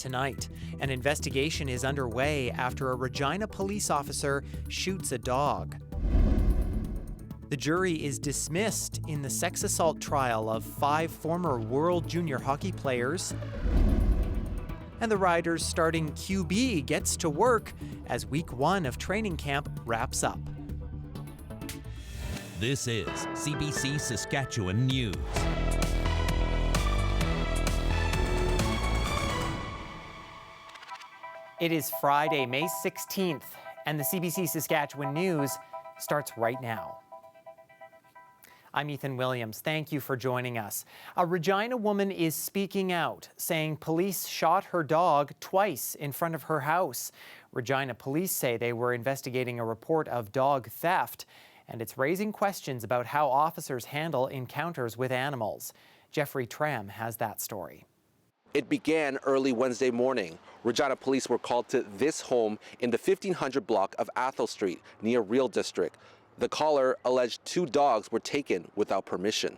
tonight. An investigation is underway after a Regina police officer shoots a dog. The jury is dismissed in the sex assault trial of 5 former World Junior Hockey players. And the Riders' starting QB gets to work as week 1 of training camp wraps up. This is CBC Saskatchewan News. It is Friday, May 16th, and the CBC Saskatchewan News starts right now. I'm Ethan Williams. Thank you for joining us. A Regina woman is speaking out, saying police shot her dog twice in front of her house. Regina police say they were investigating a report of dog theft, and it's raising questions about how officers handle encounters with animals. Jeffrey Tram has that story. It began early Wednesday morning. Regina police were called to this home in the 1500 block of Athol Street near Real District. The caller alleged 2 dogs were taken without permission.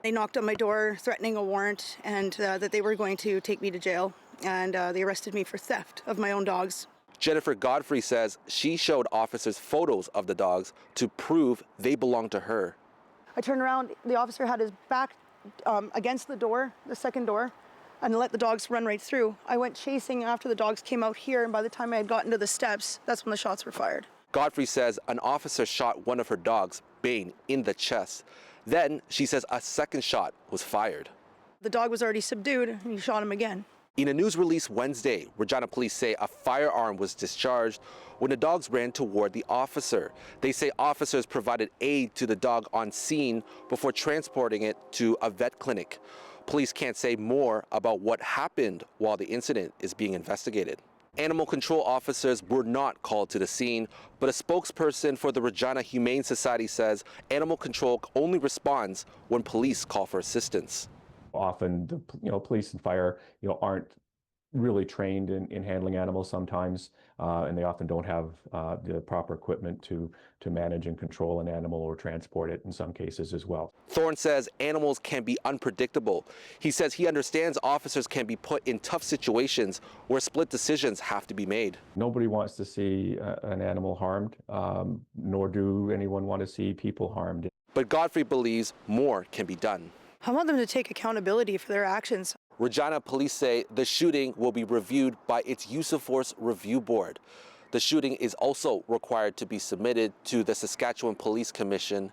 They knocked on my door threatening a warrant and that they were going to take me to jail, and they arrested me for theft of my own dogs. Jennifer Godfrey says she showed officers photos of the dogs to prove they belonged to her. I turned around, the officer had his back against the door, the second door, and let the dogs run right through. I went chasing after the dogs came out here, and by the time I had gotten to the steps, that's when the shots were fired. Godfrey says an officer shot one of her dogs, Bane, in the chest. Then she says a second shot was fired. The dog was already subdued, and he shot him again. In a news release Wednesday, Regina police say a firearm was discharged when the dogs ran toward the officer. They say officers provided aid to the dog on scene before transporting it to a vet clinic. Police can't say more about what happened while the incident is being investigated. Animal control officers were not called to the scene, but a spokesperson for the Regina Humane Society says animal control only responds when police call for assistance. Often, the police and fire, aren't really trained in handling animals sometimes, and they often don't have the proper equipment to manage and control an animal or transport it in some cases as well. Thorne says animals can be unpredictable. He says he understands officers can be put in tough situations where split decisions have to be made. Nobody wants to see an animal harmed, nor do anyone want to see people harmed. But Godfrey believes more can be done. I want them to take accountability for their actions. Regina police say the shooting will be reviewed by its Use of Force Review Board. The shooting is also required to be submitted to the Saskatchewan Police Commission.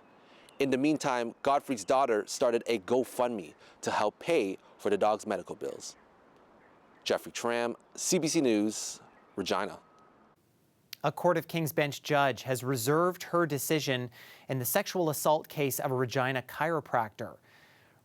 In the meantime, Godfrey's daughter started a GoFundMe to help pay for the dog's medical bills. Jeffrey Tram, CBC News, Regina. A Court of King's Bench judge has reserved her decision in the sexual assault case of a Regina chiropractor.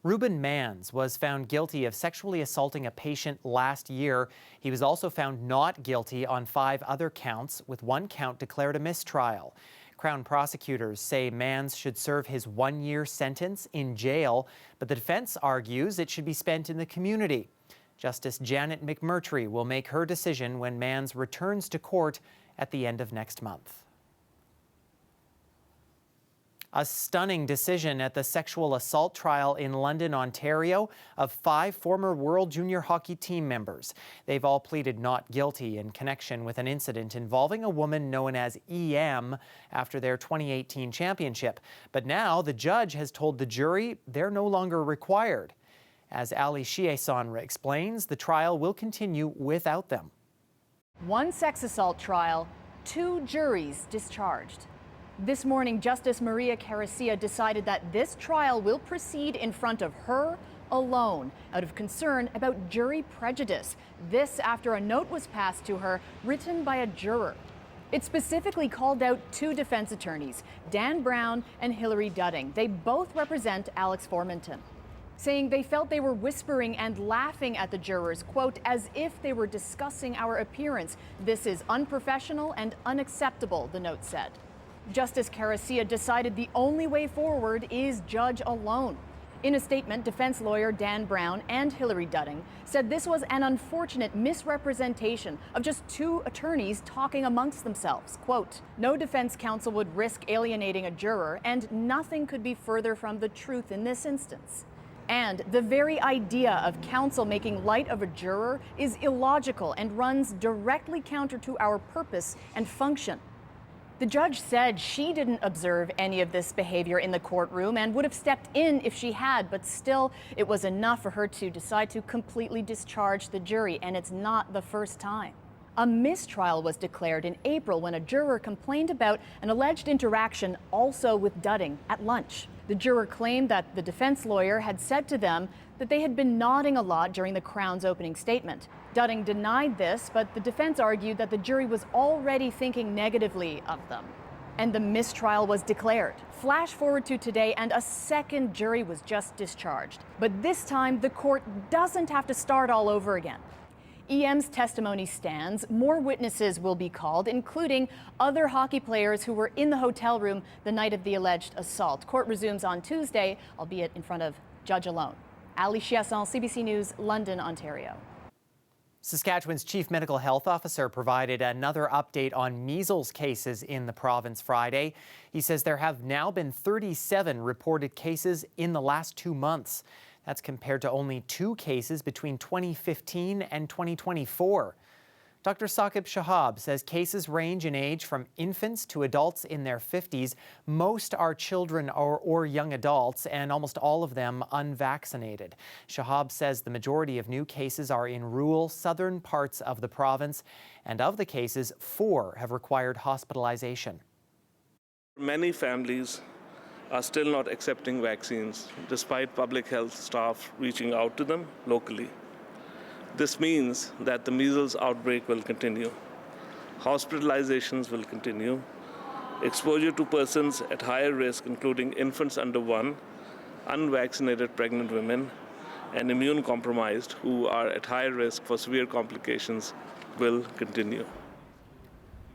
Reuben Mans was found guilty of sexually assaulting a patient last year. He was also found not guilty on 5 other counts, with 1 count declared a mistrial. Crown prosecutors say Mans should serve his 1-year sentence in jail, but the defense argues it should be spent in the community. Justice Janet McMurtry will make her decision when Mans returns to court at the end of next month. A stunning decision at the sexual assault trial in London, Ontario, of 5 former World Junior Hockey team members. They've all pleaded not guilty in connection with an incident involving a woman known as EM after their 2018 championship. But now the judge has told the jury they're no longer required. As Ali Chiasson explains, the trial will continue without them. 1 sex assault trial, 2 juries discharged. This morning, Justice Maria Caracia decided that this trial will proceed in front of her alone, out of concern about jury prejudice. This after a note was passed to her, written by a juror. It specifically called out 2 defense attorneys, Dan Brown and Hilary Dudding. They both represent Alex Formanton, saying they felt they were whispering and laughing at the jurors, quote, as if they were discussing our appearance. This is unprofessional and unacceptable, the note said. Justice Caracia decided the only way forward is judge alone. In a statement, defense lawyer Dan Brown and Hilary Dudding said this was an unfortunate misrepresentation of just 2 attorneys talking amongst themselves. Quote, no defense counsel would risk alienating a juror, and nothing could be further from the truth in this instance. And the very idea of counsel making light of a juror is illogical and runs directly counter to our purpose and function. The judge said she didn't observe any of this behavior in the courtroom and would have stepped in if she had, but still, it was enough for her to decide to completely discharge the jury, and it's not the first time. A mistrial was declared in April when a juror complained about an alleged interaction also with Dudding at lunch. The juror claimed that the defense lawyer had said to them that they had been nodding a lot during the Crown's opening statement. Dudding denied this, but the defense argued that the jury was already thinking negatively of them. And the mistrial was declared. Flash forward to today, and a second jury was just discharged. But this time, the court doesn't have to start all over again. EM's testimony stands. More witnesses will be called, including other hockey players who were in the hotel room the night of the alleged assault. Court resumes on Tuesday, albeit in front of judge alone. Ali Chiasson, CBC News, London, Ontario. Saskatchewan's Chief Medical Health Officer provided another update on measles cases in the province Friday. He says there have now been 37 reported cases in the last 2 months. That's compared to only 2 cases between 2015 and 2024. Dr. Saqib Shahab says cases range in age from infants to adults in their 50s. Most are children or young adults, and almost all of them unvaccinated. Shahab says the majority of new cases are in rural southern parts of the province, and of the cases, 4 have required hospitalization. Many families are still not accepting vaccines, despite public health staff reaching out to them locally. This means that the measles outbreak will continue. Hospitalizations will continue. Exposure to persons at higher risk, including infants under 1, unvaccinated pregnant women, and immune-compromised who are at higher risk for severe complications, will continue.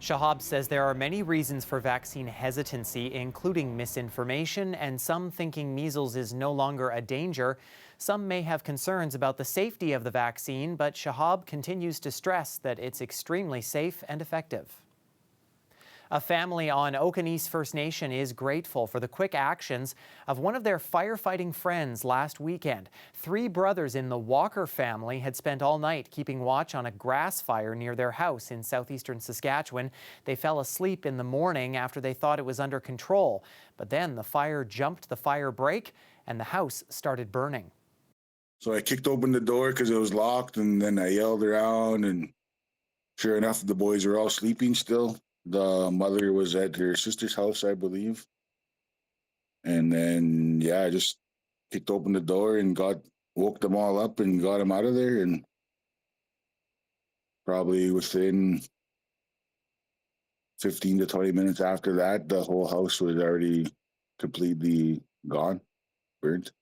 Shahab says there are many reasons for vaccine hesitancy, including misinformation and some thinking measles is no longer a danger. Some may have concerns about the safety of the vaccine, but Shahab continues to stress that it's extremely safe and effective. A family on Okanese First Nation is grateful for the quick actions of one of their firefighting friends last weekend. 3 brothers in the Walker family had spent all night keeping watch on a grass fire near their house in southeastern Saskatchewan. They fell asleep in the morning after they thought it was under control. But then the fire jumped the fire break and the house started burning. So I kicked open the door because it was locked, and then I yelled around, and sure enough, the boys were all sleeping still. The mother was at her sister's house, I believe. And then, yeah, I just kicked open the door and woke them all up and got them out of there. And probably within 15 to 20 minutes after that, the whole house was already completely gone, burnt.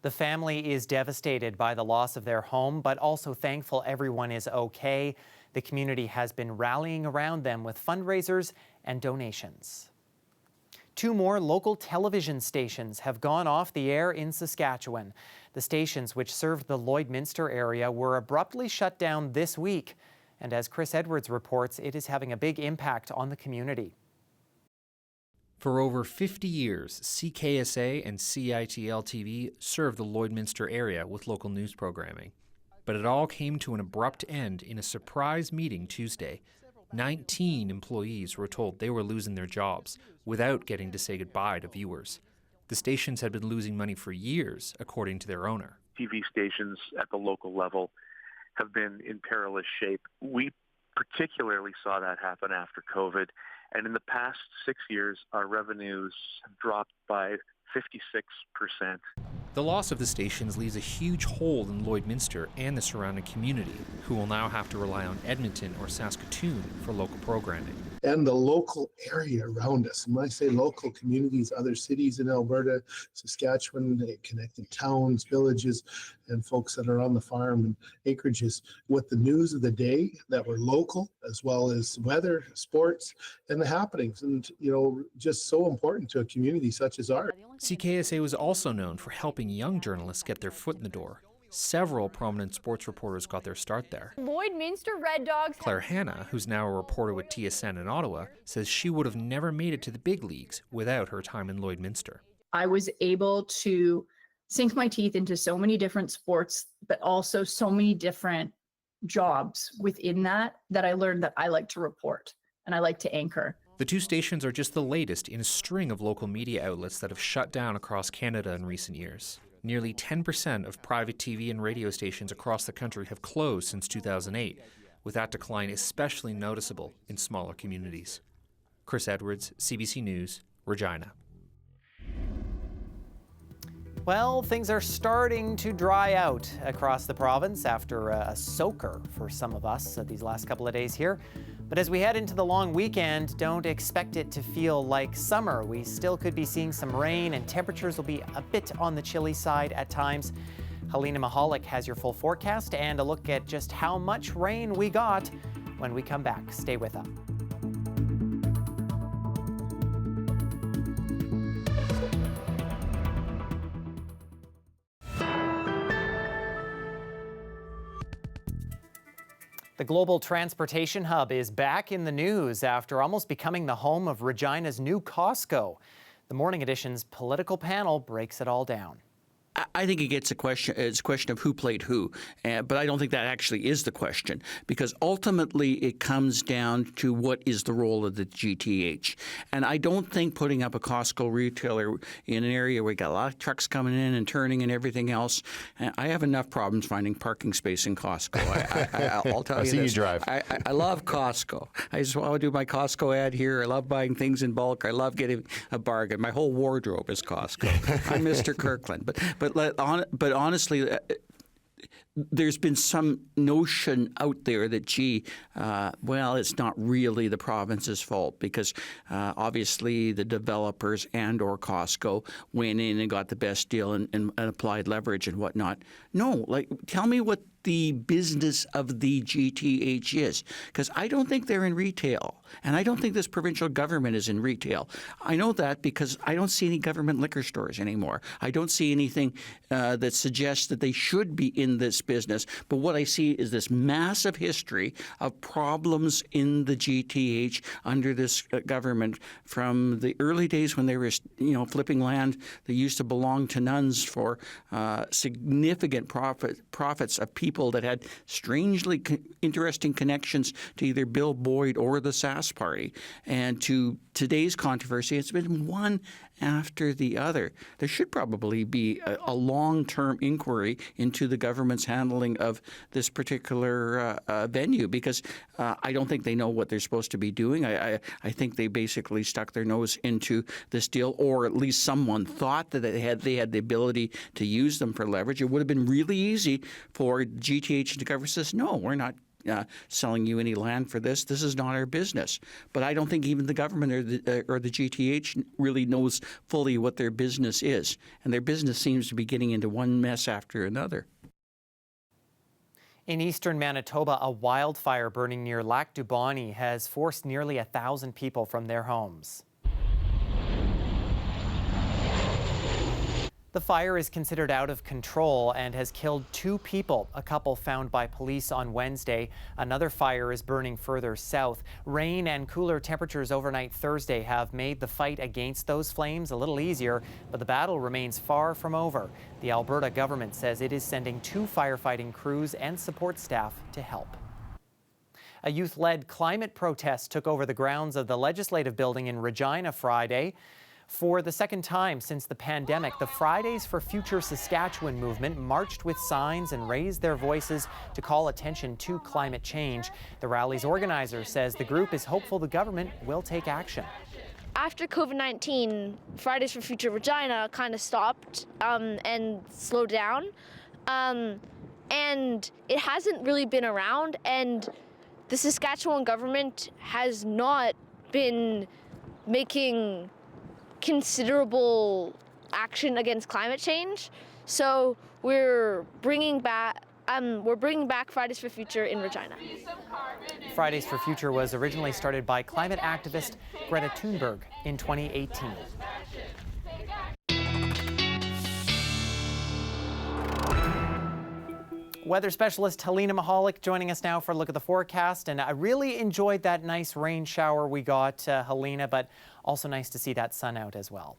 The family is devastated by the loss of their home, but also thankful everyone is okay. The community has been rallying around them with fundraisers and donations. 2 more local television stations have gone off the air in Saskatchewan. The stations, which served the Lloydminster area, were abruptly shut down this week. And as Chris Edwards reports, it is having a big impact on the community. For over 50 years, CKSA and CITL-TV served the Lloydminster area with local news programming. But it all came to an abrupt end in a surprise meeting Tuesday. 19 employees were told they were losing their jobs without getting to say goodbye to viewers. The stations had been losing money for years, according to their owner. TV stations at the local level have been in perilous shape. We particularly saw that happen after COVID. And in the past 6 years, our revenues have dropped by 56%. The loss of the stations leaves a huge hole in Lloydminster and the surrounding community, who will now have to rely on Edmonton or Saskatoon for local programming. And the local area around us. And when I say local communities, other cities in Alberta, Saskatchewan, connected towns, villages, and folks that are on the farm and acreages with the news of the day that were local, as well as weather, sports, and the happenings. And, just so important to a community such as ours. CKSA was also known for helping young journalists get their foot in the door. Several prominent sports reporters got their start there. Lloydminster Red Dogs. Claire Hanna, who's now a reporter with TSN in Ottawa, says she would have never made it to the big leagues without her time in Lloydminster. I was able to sink my teeth into so many different sports, but also so many different jobs within that I learned that I like to report and I like to anchor. The two stations are just the latest in a string of local media outlets that have shut down across Canada in recent years. Nearly 10% of private TV and radio stations across the country have closed since 2008, with that decline especially noticeable in smaller communities. Chris Edwards, CBC News, Regina. Well, things are starting to dry out across the province after a soaker for some of us these last couple of days here. But as we head into the long weekend, don't expect it to feel like summer. We still could be seeing some rain and temperatures will be a bit on the chilly side at times. Helena Mahalik has your full forecast and a look at just how much rain we got when we come back. Stay with us. The global transportation hub is back in the news after almost becoming the home of Regina's new Costco. The Morning Edition's political panel breaks it all down. I think it's a question of who played who, but I don't think that actually is the question, because ultimately it comes down to what is the role of the GTH. And I don't think putting up a Costco retailer in an area where you got a lot of trucks coming in and turning and everything else, I have enough problems finding parking space in Costco. I'll tell you see this. You drive. I love Costco. I just want to do my Costco ad here. I love buying things in bulk. I love getting a bargain. My whole wardrobe is Costco. I'm Mr. Kirkland. But honestly, there's been some notion out there that, well, it's not really the province's fault because obviously the developers and or Costco went in and got the best deal and applied leverage and whatnot. No, tell me what the business of the GTH is, because I don't think they're in retail, and I don't think this provincial government is in retail. I know that because I don't see any government liquor stores anymore. I don't see anything that suggests that they should be in this business. But what I see is this massive history of problems in the GTH under this government from the early days when they were, flipping land that used to belong to nuns for significant profits of people that had strangely interesting connections to either Bill Boyd or the Sass Party. And to today's controversy, it's been one after the other. There should probably be a long-term inquiry into the government's handling of this particular venue, because I don't think they know what they're supposed to be doing. I think they basically stuck their nose into this deal, or at least someone thought that they had the ability to use them for leverage. It would have been really easy for GTH to government says, no, we're not selling you any land for this. This is not our business. But I don't think even the government or the GTH really knows fully what their business is. And their business seems to be getting into one mess after another. In eastern Manitoba, a wildfire burning near Lac du Bonny has forced nearly 1,000 people from their homes. The fire is considered out of control and has killed 2 people, a couple found by police on Wednesday. Another fire is burning further south. Rain and cooler temperatures overnight Thursday have made the fight against those flames a little easier, but the battle remains far from over. The Alberta government says it is sending 2 firefighting crews and support staff to help. A youth-led climate protest took over the grounds of the Legislative Building in Regina Friday. For the second time since the pandemic, the Fridays for Future Saskatchewan movement marched with signs and raised their voices to call attention to climate change. The rally's organizer says the group is hopeful the government will take action. After COVID-19, Fridays for Future Regina kind of stopped and slowed down. And it hasn't really been around, and the Saskatchewan government has not been making considerable action against climate change. So we're bringing back Fridays for Future in Regina. Fridays for Future was originally started by climate activist Greta Thunberg in 2018. Weather specialist Helena Mahalik joining us now for a look at the forecast. And I really enjoyed that nice rain shower we got, Helena, but also nice to see that sun out as well.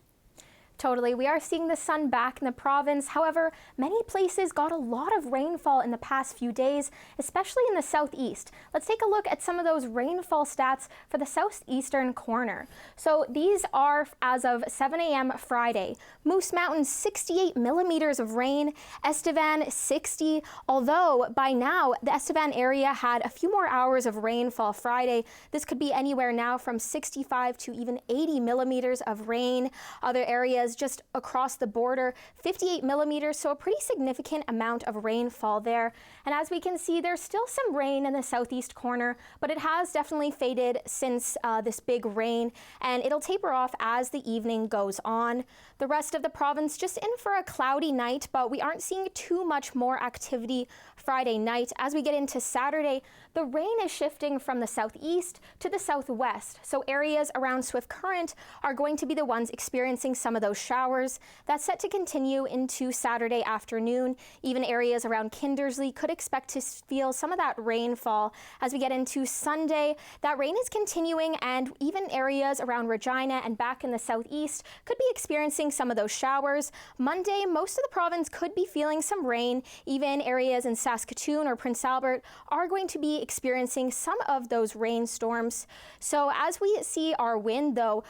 Totally. We are seeing the sun back in the province. However, many places got a lot of rainfall in the past few days, especially in the southeast. Let's take a look at some of those rainfall stats for the southeastern corner. So these are as of 7 a.m. Friday. Moose Mountain, 68 millimeters of rain. Estevan, 60. Although by now, the Estevan area had a few more hours of rainfall Friday. This could be anywhere now from 65 to even 80 millimeters of rain. Other areas just across the border, 58 millimeters, so a pretty significant amount of rainfall there. And as we can see, there's still some rain in the southeast corner, but it has definitely faded since this big rain, and it'll taper off as the evening goes on. The rest of the province just in for a cloudy night, but we aren't seeing too much more activity Friday night. As we get into Saturday, the rain is shifting from the southeast to the southwest, so areas around Swift Current are going to be the ones experiencing some of those showers. That's set to continue into Saturday afternoon. Even areas around Kindersley could expect to feel some of that rainfall. As we get into Sunday, that rain is continuing, and even areas around Regina and back in the southeast could be experiencing some of those showers. Monday, most of the province could be feeling some rain. Even areas in Saskatoon or Prince Albert are going to be experiencing some of those rainstorms. So as we see our wind, though,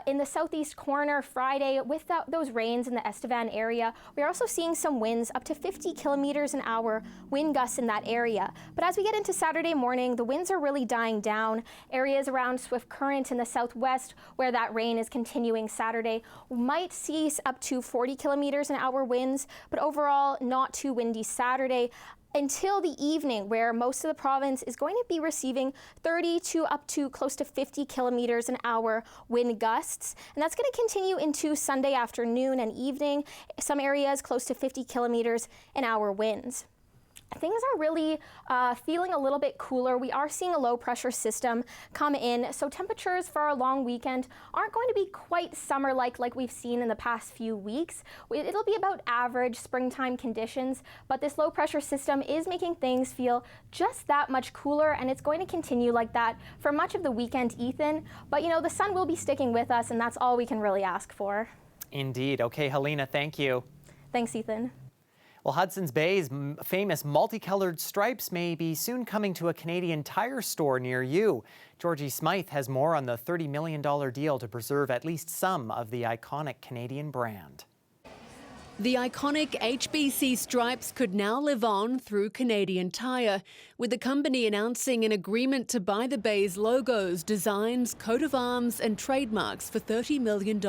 in the southeast corner Friday, with those rains in the Estevan area, we're also seeing some winds up to 50 kilometers an hour, wind gusts in that area. But as we get into Saturday morning, the winds are really dying down. Areas around Swift Current in the southwest, where that rain is continuing Saturday, might see up to 40 kilometers an hour winds, but overall not too windy Saturday, until the evening, where most of the province is going to be receiving 30 to up to close to 50 kilometers an hour wind gusts. And that's going to continue into Sunday afternoon and evening. Some areas close to 50 kilometers an hour winds. Things are really feeling a little bit cooler. We are seeing a low pressure system come in, so temperatures for our long weekend aren't going to be quite summer-like like we've seen in the past few weeks. It'll be about average springtime conditions, but this low pressure system is making things feel just that much cooler, and it's going to continue like that for much of the weekend, Ethan. But you know, the sun will be sticking with us, and that's all we can really ask for. Indeed. Okay, Helena, thank you. Thanks, Ethan. Well, Hudson's Bay's famous multicolored stripes may be soon coming to a Canadian Tire store near you. Georgie Smythe has more on the $30 million deal to preserve at least some of the iconic Canadian brand. The iconic HBC stripes could now live on through Canadian Tire, with the company announcing an agreement to buy the Bay's logos, designs, coat of arms and trademarks for $30 million.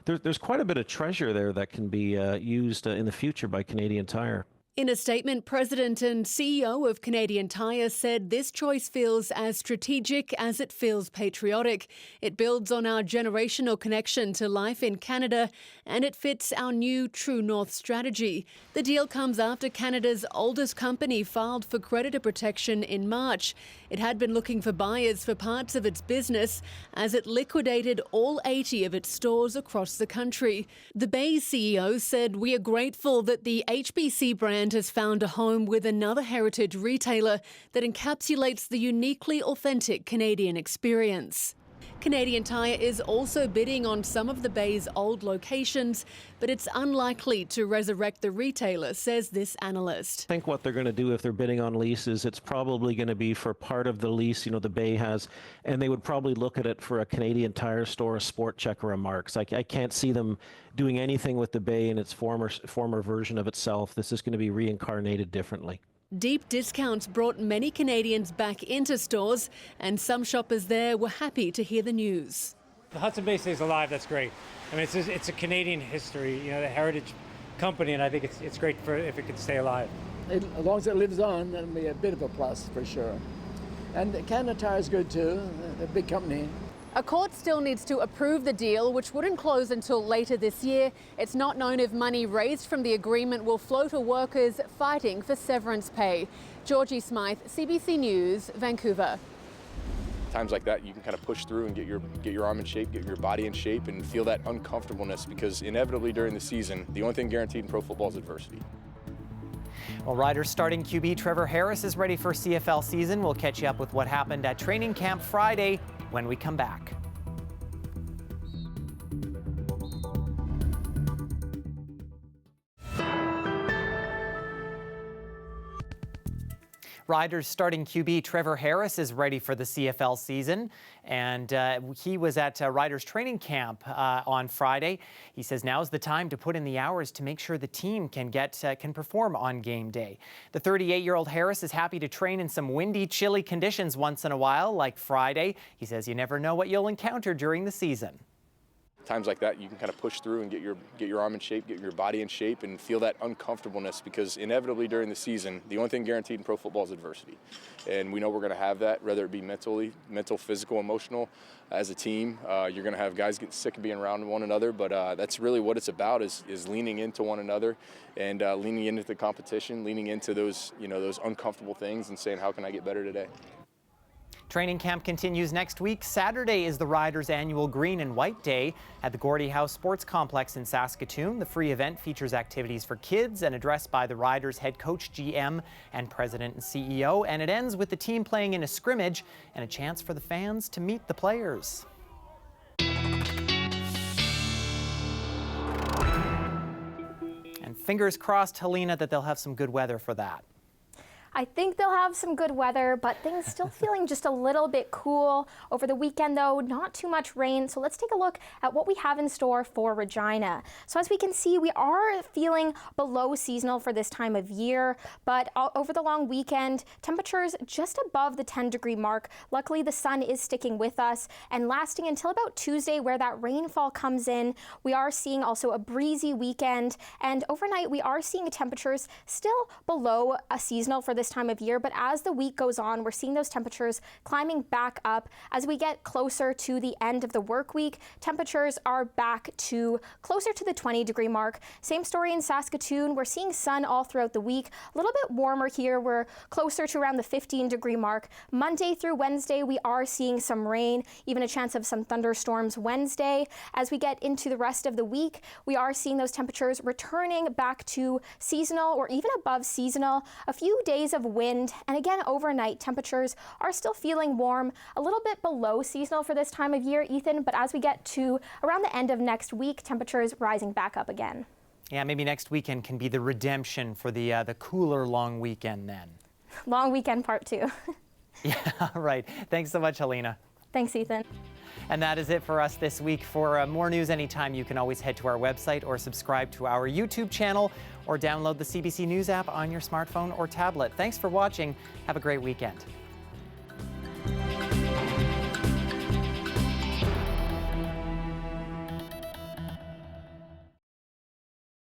There's quite a bit of treasure there that can be used in the future by Canadian Tire. In a statement, President and CEO of Canadian Tire said this choice feels as strategic as it feels patriotic. It builds on our generational connection to life in Canada, and it fits our new True North strategy. The deal comes after Canada's oldest company filed for creditor protection in March. It had been looking for buyers for parts of its business as it liquidated all 80 of its stores across the country. The Bay's CEO said, "We are grateful that the HBC brand has found a home with another heritage retailer that encapsulates the uniquely authentic Canadian experience." Canadian Tire is also bidding on some of the Bay's old locations, but it's unlikely to resurrect the retailer, says this analyst. I think what they're going to do if they're bidding on leases, it's probably going to be for part of the lease, the Bay has, and they would probably look at it for a Canadian Tire store, a Sport Chek or a Mark's. I can't see them doing anything with the Bay in its former version of itself. This is going to be reincarnated differently. Deep discounts brought many Canadians back into stores, and some shoppers there were happy to hear the news. The Hudson Bay stays alive, that's great. I mean, it's a Canadian history, the heritage company, and I think it's great if it can stay alive. As long as it lives on, that'll be a bit of a plus for sure. And Canada Tire is good too, a big company. A court still needs to approve the deal, which wouldn't close until later this year. It's not known if money raised from the agreement will flow to workers fighting for severance pay. Georgie Smythe, CBC News, Vancouver. Times like that, you can kind of push through and get your arm in shape, get your body in shape, and feel that uncomfortableness, because inevitably during the season, the only thing guaranteed in pro football is adversity. Well, Riders starting QB Trevor Harris is ready for CFL season. We'll catch you up with what happened at training camp Friday when we come back. Riders starting QB Trevor Harris is ready for the CFL season, and he was at Riders training camp on Friday. He says now's the time to put in the hours to make sure the team can perform on game day. The 38-year-old Harris is happy to train in some windy, chilly conditions once in a while, like Friday. He says you never know what you'll encounter during the season. Times like that, you can kind of push through and get your arm in shape, get your body in shape, and feel that uncomfortableness, because inevitably during the season, the only thing guaranteed in pro football is adversity. And we know we're going to have that, whether it be mental, physical, emotional. As a team, you're going to have guys get sick of being around one another, but that's really what it's about, is leaning into one another and leaning into the competition, leaning into those uncomfortable things and saying, how can I get better today? Training camp continues next week. Saturday is the Riders' annual Green and White Day at the Gordie House Sports Complex in Saskatoon. The free event features activities for kids, an address by the Riders' head coach, GM, and president and CEO. And it ends with the team playing in a scrimmage and a chance for the fans to meet the players. And fingers crossed, Helena, that they'll have some good weather for that. I think they'll have some good weather, but things still feeling just a little bit cool. Over the weekend, though, not too much rain. So let's take a look at what we have in store for Regina. So as we can see, we are feeling below seasonal for this time of year, but over the long weekend, temperatures just above the 10-degree mark. Luckily, the sun is sticking with us and lasting until about Tuesday, where that rainfall comes in. We are seeing also a breezy weekend, and overnight, we are seeing temperatures still below a seasonal for this time of year, but as the week goes on, we're seeing those temperatures climbing back up. As we get closer to the end of the work week, temperatures are back to closer to the 20-degree mark. Same story in Saskatoon. We're seeing sun all throughout the week. A little bit warmer here. We're closer to around the 15-degree mark. Monday through Wednesday, we are seeing some rain, even a chance of some thunderstorms Wednesday. As we get into the rest of the week, we are seeing those temperatures returning back to seasonal or even above seasonal. A few days of wind, and again overnight temperatures are still feeling warm, a little bit below seasonal for this time of year, Ethan, but as we get to around the end of next week, temperatures rising back up again. Yeah, maybe next weekend can be the redemption for the cooler long weekend then. Long weekend part 2. Yeah, right. Thanks so much, Helena. Thanks, Ethan. And that is it for us this week. For more news anytime, you can always head to our website or subscribe to our YouTube channel or download the CBC News app on your smartphone or tablet. Thanks for watching. Have a great weekend.